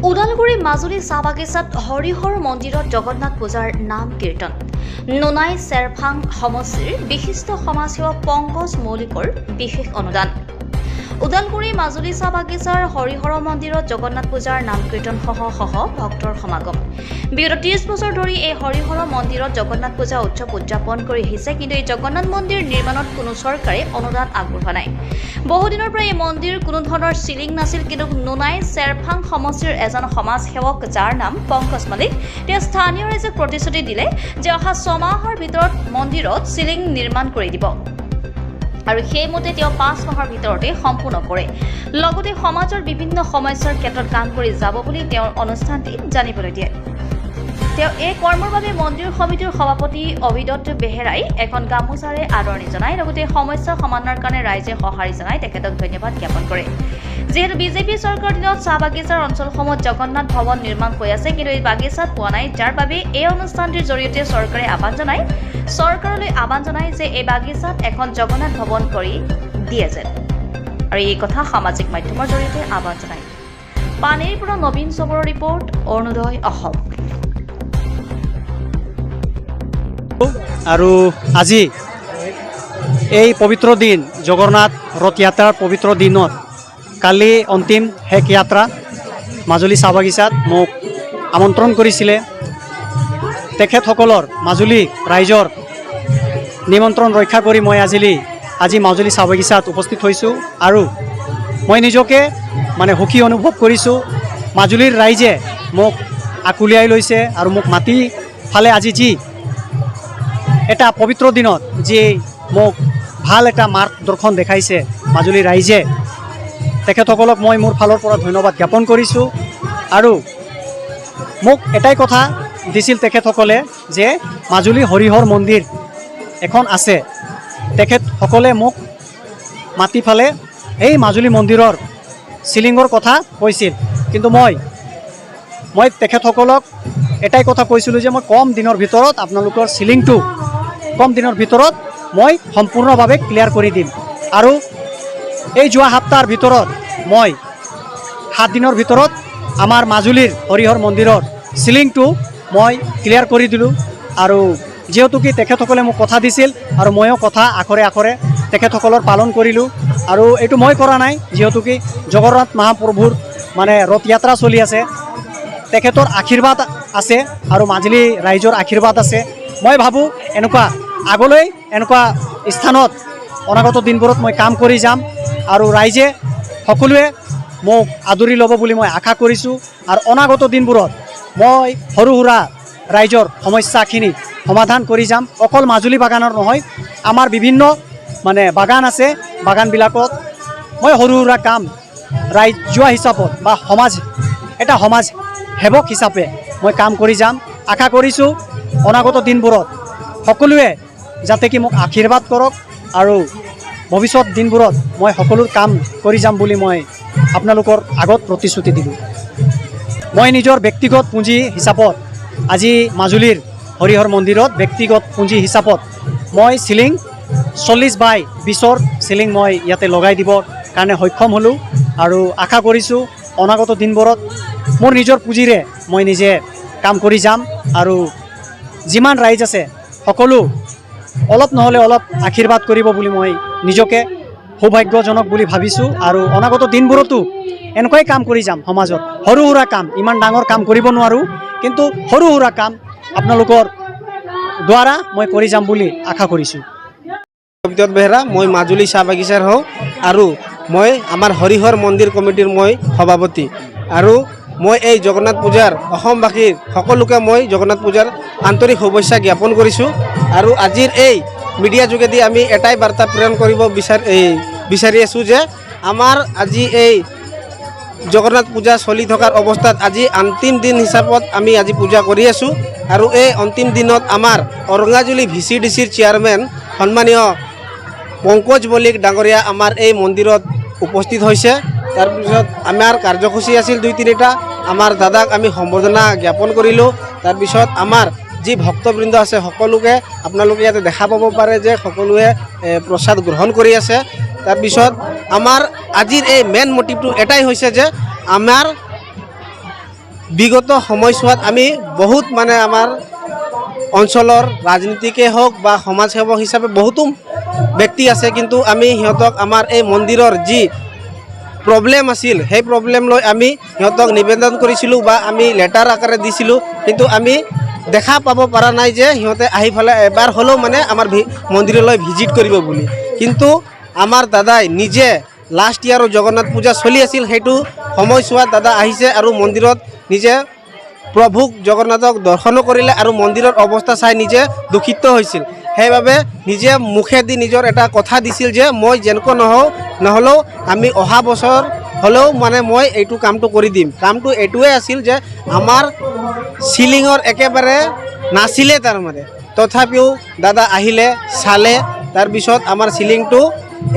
ওদালগুৰি মাজুলী চাহ বাগিচাত হৰিহৰ মন্দিৰত জগন্নাথ পূজাৰ নাম কীৰ্তন। নোনাই চেৰফাং সমষ্টিৰ বিশিষ্ট সমাজসেৱক পংকজ মৌলিকৰ বিশেষ অনুদান। ওদালগুৰি মাজুলী চাহ বাগিচাৰ হৰিহৰ মন্দিৰত জগন্নাথ পূজাৰ নাম কীৰ্তন সহ ভক্তৰ সমাগম। বিগত 30 বছৰ ধৰি এই হৰিহৰ মন্দিৰত জগন্নাথ পূজা উৎসৱ উদযাপন কৰি আহিছে, কিন্তু এই জগন্নাথ মন্দিৰ নিৰ্মাণত কোনো চৰকাৰে অনুদান আগবঢ়োৱা নাই। বহুদিনৰ পৰা এই মন্দিৰ কোনো ধৰণৰ চিলিং নাছিল, কিন্তু নোনাই চেৰফাং সমষ্টিৰ এজন সমাজসেৱক যাৰ নাম পংকজ মৌলিক, তেওঁ স্থানীয় ৰাইজক প্ৰতিশ্ৰুতি দিলে যে অহা 6 মাহৰ ভিতৰত মন্দিৰত চিলিং নিৰ্মাণ কৰি দিব আৰু সেইমতে তেওঁ 5 মাহৰ ভিতৰতে সম্পূৰ্ণ কৰে। লগতে সমাজৰ বিভিন্ন সমস্যাৰ ক্ষেত্ৰত কাম কৰি যাব বুলি তেওঁৰ অনুষ্ঠানটিত জানিবলৈ দিয়ে। তেওঁ এই কৰ্মৰ বাবে মন্দিৰ সমিতিৰ সভাপতি অভিদত্ত বেহেৰাই এখন গামোচাৰে আদৰণি জনায়। লগতে সমস্যা সমাধানৰ কাৰণে ৰাইজে সঁহাৰি জনাই তেখেতক ধন্যবাদ জ্ঞাপন কৰে। যিহেতু বিজেপি চৰকাৰৰ দিনত চাহ বাগিচাৰ অঞ্চলসমূহত জগন্নাথ ভৱন নিৰ্মাণ হৈ আছে, কিন্তু এই বাগিচাত পোৱা নাই, যাৰ বাবে এই অনুষ্ঠানটিৰ জৰিয়তে চৰকাৰলৈ আহ্বান জনায় যে এই বাগিচাত এখন জগন্নাথ ভৱন কৰি দিয়ে যেন, আৰু এই কথা সামাজিক মাধ্যমৰ জৰিয়তে আহ্বান জনায়। পানীৰ পৰা নবীন চবৰৰ ৰিপৰ্ট, অৰুণোদয় অসম। আৰু আজি এই পবিত্ৰ দিন জগন্নাথ ৰথ যাত্ৰাৰ পবিত্ৰ দিনত কালি অন্তিম শেষ যাত্ৰা মাজুলী চাহ বাগিচাত মোক আমন্ত্ৰণ কৰিছিলে। তেখেতসকলৰ মাজুলী ৰাইজৰ নিমন্ত্ৰণ ৰক্ষা কৰি মই আজি মাজুলী চাহ বাগিচাত উপস্থিত হৈছোঁ আৰু মই নিজকে সুখী অনুভৱ কৰিছোঁ। মাজুলীৰ ৰাইজে মোক আকুলিয়াই লৈছে আৰু মোক মাতি ফালে আজি যি এটা পবিত্ৰ দিনত যি মোক ভাল এটা মাৰ্গদৰ্শন দেখাইছে মাজুলীৰ ৰাইজে, তেখেতসকলক মই মোৰ ফালৰ পৰা ধন্যবাদ জ্ঞাপন কৰিছোঁ। আৰু মোক এটাই কথা দিছিল তেখেতসকলে যে মাজুলী হৰিহৰ মন্দিৰ এখন আছে। তেখেতসকলে মোক মাতি ফালে এই মাজুলী মন্দিৰৰ চিলিঙৰ কথা কৈছিল, কিন্তু মই তেখেতসকলক এটাই কথা কৈছিলোঁ যে মই কম দিনৰ ভিতৰত আপোনালোকৰ চিলিংটো মই সম্পূৰ্ণভাৱে ক্লিয়াৰ কৰি দিম। আৰু এই যোৱা সপ্তাহৰ ভিতৰত মই 7 দিনৰ ভিতৰত আমাৰ মাজুলীৰ হৰিহৰ মন্দিৰৰ চিলিংটো মই ক্লিয়াৰ কৰি দিলোঁ। আৰু যিহেতু কি তেখেতসকলে মোক কথা দিছিল আৰু ময়ো কথা আখৰে আখৰে তেখেতসকলৰ পালন কৰিলোঁ। আৰু এইটো মই কৰা নাই, যিহেতু কি জগন্নাথ মহাপ্ৰভুৰ ৰথ যাত্ৰা চলি আছে, তেখেতৰ আশীৰ্বাদ আছে আৰু মাজুলী ৰাইজৰ আশীৰ্বাদ আছে। মই ভাবোঁ আগলৈ এনেকুৱা স্থানত অনাগত দিনবোৰত মই কাম কৰি যাম আৰু ৰাইজে সকলোৱে মোক আদৰি ল'ব বুলি মই আশা কৰিছোঁ। আৰু অনাগত দিনবোৰত মই সৰু সুৰা ৰাইজৰ সমস্যাখিনি সমাধান কৰি যাম। অকল মাজুলী বাগানৰ নহয়, আমাৰ বিভিন্ন বাগান আছে, বাগানবিলাকত মই সৰু সুৰা কাম ৰাইজোৱা হিচাপত বা সমাজ সেৱক হিচাপে মই কাম কৰি যাম। আশা কৰিছোঁ অনাগত দিনবোৰত সকলোৱে যাতে কি মোক আশীৰ্বাদ কৰক আৰু ভৱিষ্যত দিনবোৰত মই সকলো কাম কৰি যাম বুলি মই আপোনালোকৰ আগত প্ৰতিশ্ৰুতি দিলোঁ। মই নিজৰ ব্যক্তিগত পুঁজি হিচাপত আজি মাজুলীৰ হৰিহৰ মন্দিৰত ব্যক্তিগত পুঁজি হিচাপত মই চিলিং 40x20ৰ চিলিং মই ইয়াতে লগাই দিবৰ কাৰণে সক্ষম হ'লোঁ। আৰু আশা কৰিছোঁ অনাগত দিনবোৰত মোৰ নিজৰ পুঁজিৰে মই নিজে কাম কৰি যাম আৰু যিমান ৰাইজ আছে সকলো অলপ নহ'লে অলপ আশীৰ্বাদ কৰিব বুলি মই নিজকে সৌভাগ্যজনক বুলি ভাবিছোঁ। আৰু অনাগত দিনবোৰতো এনেকুৱাই কাম কৰি যাম সমাজত। সৰু সুৰা কাম, ইমান ডাঙৰ কাম কৰিব নোৱাৰোঁ, কিন্তু সৰু সুৰা কাম আপোনালোকৰ দ্বাৰা মই কৰি যাম বুলি আশা কৰিছোঁ। অভিদত্ত বেহেৰা, মই মাজুলী চাহ বাগিচাৰ হওঁ আৰু মই আমাৰ হৰিহৰ মন্দিৰ কমিটিৰ মই সভাপতি। আৰু মই এই জগন্নাথ পূজাৰ অসমবাসীৰ সকলোকে মই জগন্নাথ পূজাৰ আন্তৰিক শুভেচ্ছা জ্ঞাপন কৰিছোঁ। আৰু আজিৰ এই মিডিয়া যোগেদি আমি এটাই বাৰ্তা প্ৰেৰণ কৰিব বিচাৰি আছোঁ যে আমাৰ আজি এই জগন্নাথ পূজা চলি থকাৰ অৱস্থাত আজি অন্তিম দিন হিচাপত আমি আজি পূজা কৰি আছোঁ। আৰু এই অন্তিম দিনত আমাৰ অৰঙাজুলি VCDCৰ চেয়াৰমেন সন্মানীয় পংকজ মৌলিক ডাঙৰীয়া আমাৰ এই মন্দিৰত উপস্থিত হৈছে। তাৰপিছত আমাৰ কাৰ্যসূচী আছিল 2-3টা। আমাৰ দাদাক আমি সম্বৰ্ধনা জ্ঞাপন কৰিলোঁ। তাৰপিছত আমাৰ যি ভক্তবৃন্দ আছে সকলোকে আপোনালোকে ইয়াতে দেখা পাব পাৰে যে সকলোৱে প্ৰসাদ গ্ৰহণ কৰি আছে। তাৰপিছত আমাৰ আজিৰ এই মেইন মটিভটো এটাই হৈছে যে আমাৰ বিগত সময়ছোৱাত আমি বহুত মানে আমাৰ অঞ্চলৰ ৰাজনীতিকে হওক বা সমাজসেৱক হিচাপে বহুতো ব্যক্তি আছে, কিন্তু আমি সিহঁতক আমাৰ এই মন্দিৰৰ যি প্ৰব্লেম আছিল সেই প্ৰব্লেম লৈ আমি সিহঁতক নিবেদন কৰিছিলোঁ বা আমি লেটাৰ আকাৰে দিছিলোঁ, কিন্তু আমি দেখা পাব পৰা নাই যে সিহঁতে আহি পেলাই এবাৰ হ'লেও মানে আমাৰ মন্দিৰলৈ ভিজিট কৰিব বুলি। কিন্তু আমাৰ দাদাই নিজে লাষ্ট ইয়াৰো জগন্নাথ পূজা চলি আছিল, সেইটো সময়ছোৱাত দাদা আহিছে আৰু মন্দিৰত নিজে প্ৰভুক জগন্নাথক দৰ্শনো কৰিলে আৰু মন্দিৰৰ অৱস্থা চাই নিজে দুখিত হৈছিল। সেইবাবে নিজে মুখেদি নিজৰ এটা কথা দিছিল যে মই যেনেকৈ নহ'লেও আমি অহা বছৰ হ'লেও মানে মই এইটো কামটো কৰি দিম। কামটো এইটোৱে আছিল যে আমাৰ চিলিঙৰ একেবাৰে নাছিলে তাৰমানে, তথাপিও দাদা আহিলে চালে, তাৰপিছত আমাৰ চিলিংটো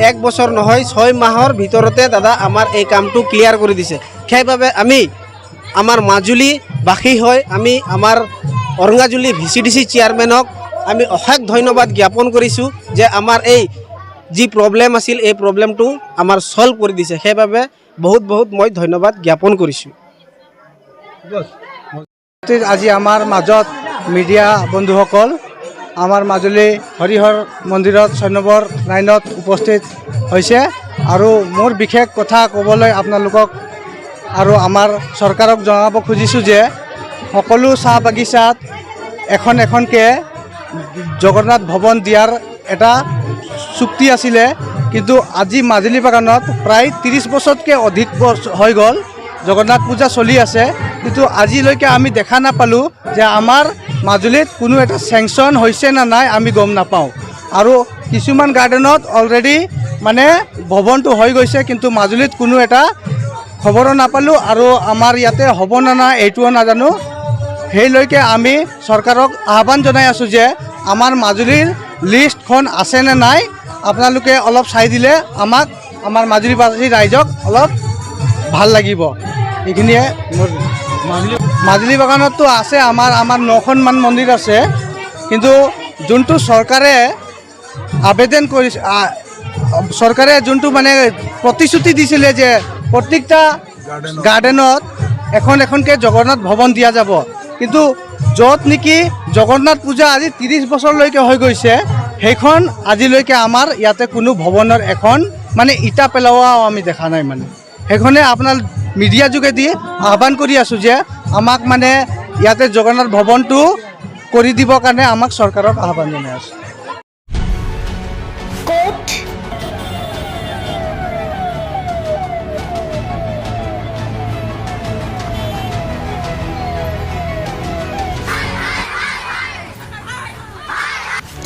1 বছৰ নহয় 6 মাহৰ ভিতৰতে দাদা আমাৰ এই কামটো ক্লিয়াৰ কৰি দিছে। সেইবাবে আমি আমাৰ মাজুলীবাসী হৈ আমি আমাৰ অৰঙাজুলি VCDC চেয়াৰমেনক আমি অশেষ ধন্যবাদ জ্ঞাপন কৰিছোঁ যে আমাৰ এই যি প্ৰব্লেম আছিল এই প্ৰব্লেমটো আমাৰ সলভ কৰি দিছে। সেইবাবে বহুত বহুত মই ধন্যবাদ জ্ঞাপন কৰিছোঁ। আজি আমাৰ মাজত মিডিয়া বন্ধুসকল আমাৰ মাজুলী হৰিহৰ মন্দিৰত 6 নম্বৰ লাইনত উপস্থিত হৈছে আৰু মোৰ বিশেষ কথা ক'বলৈ আপোনালোকক আৰু আমাৰ চৰকাৰক জনাব খুজিছোঁ যে সকলো চাহ বাগিচাত এখনকৈ জগন্নাথ ভৱন দিয়াৰ এটা চুক্তি আছিলে, কিন্তু আজি মাজুলী বাগানত প্ৰায় 30 বছৰতকৈ অধিক হৈ গ'ল জগন্নাথ পূজা চলি আছে, কিন্তু আজিলৈকে আমি দেখা নাপালোঁ যে আমাৰ মাজুলীত কোনো এটা চেংচন হৈছে নে নাই আমি গম নাপাওঁ। আৰু কিছুমান গাৰ্ডেনত অলৰেডি মানে ভৱনটো হৈ গৈছে, কিন্তু মাজুলীত কোনো এটা খবৰো নাপালোঁ আৰু আমাৰ ইয়াতে হ'ব নে নাই এইটোও নাজানো। সেইলৈকে আমি চৰকাৰক আহ্বান জনাই আছোঁ যে আমাৰ মাজুলীৰ লিষ্টখন আছে নে নাই আপোনালোকে অলপ চাই দিলে আমাক আমাৰ মাজুলীবাসী ৰাইজক অলপ ভাল লাগিব। এইখিনিয়ে মোৰ মাজুলী বাগানততো আছে আমাৰ 9খনমান মন্দিৰ আছে, কিন্তু যোনটো চৰকাৰে আবেদন কৰিছে, চৰকাৰে যোনটো মানে প্ৰতিশ্ৰুতি দিছিলে যে প্ৰত্যেকটা গাৰ্ডেনত এখনকৈ জগন্নাথ ভৱন দিয়া যাব, কিন্তু য'ত নেকি জগন্নাথ পূজা আজি 30 বছৰলৈকে হৈ গৈছে সেইখন আজিলৈকে আমাৰ ইয়াতে কোনো ভৱনৰ এখন মানে ইটা পেলোৱাও আমি দেখা নাই। মানে সেইখনে আপোনাৰ মিডিয়া যোগেদি আহ্বান কৰি আছোঁ যে আমাক মানে ইয়াতে জগন্নাথ ভৱনটো কৰি দিবৰ কাৰণে আমাক চৰকাৰক আহ্বান জনাই আছোঁ।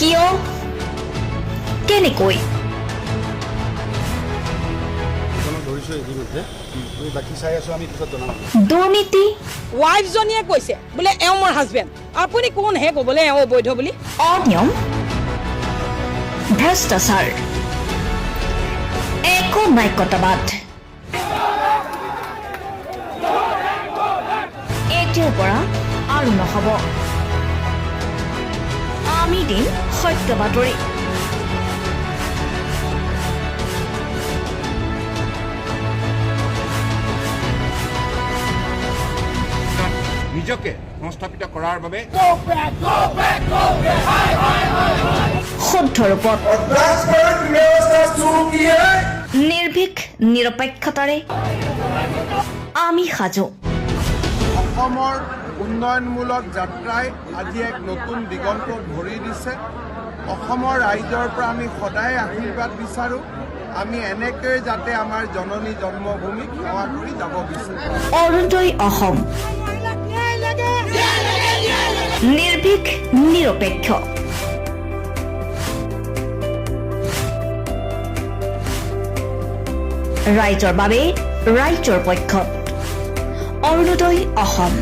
কিয় কেনেকৈ দুৰ্নীতি ৱাইফজনীয়ে কৈছে বোলে এওঁ মোৰ হাজবেণ্ড, আপুনি কোন হে ক'বলৈ এওঁ অবৈধ বুলি? অনিয়ম ভ্ৰষ্টাচাৰ একনায়কতাবাদ এতিয়াৰ পৰা আৰু নহ'ব। আমি দিম সত্য বাতৰি। নিজকে সংস্থাপিত কৰাৰ বাবে শুদ্ধ ৰূপত নিৰ্ভীক নিৰপেক্ষতাৰে আমি সাজু। অসমৰ উন্নয়নমূলক যাত্ৰাই আজি এক নতুন দিগন্ত ভৰি দিছে। অসমৰ ৰাইজৰ পৰা আমি সদায় আশীৰ্বাদ বিচাৰোঁ, আমি এনেকৈ যাতে আমাৰ জননী জন্মভূমিক সেৱা কৰি যাব বিচাৰোঁ। অৰুণোদয় অসম নিৰ্ভীক নিৰপেক্ষ। ৰাইজৰ বাবে ৰাইজৰ পক্ষত অৰুণোদয় অসম।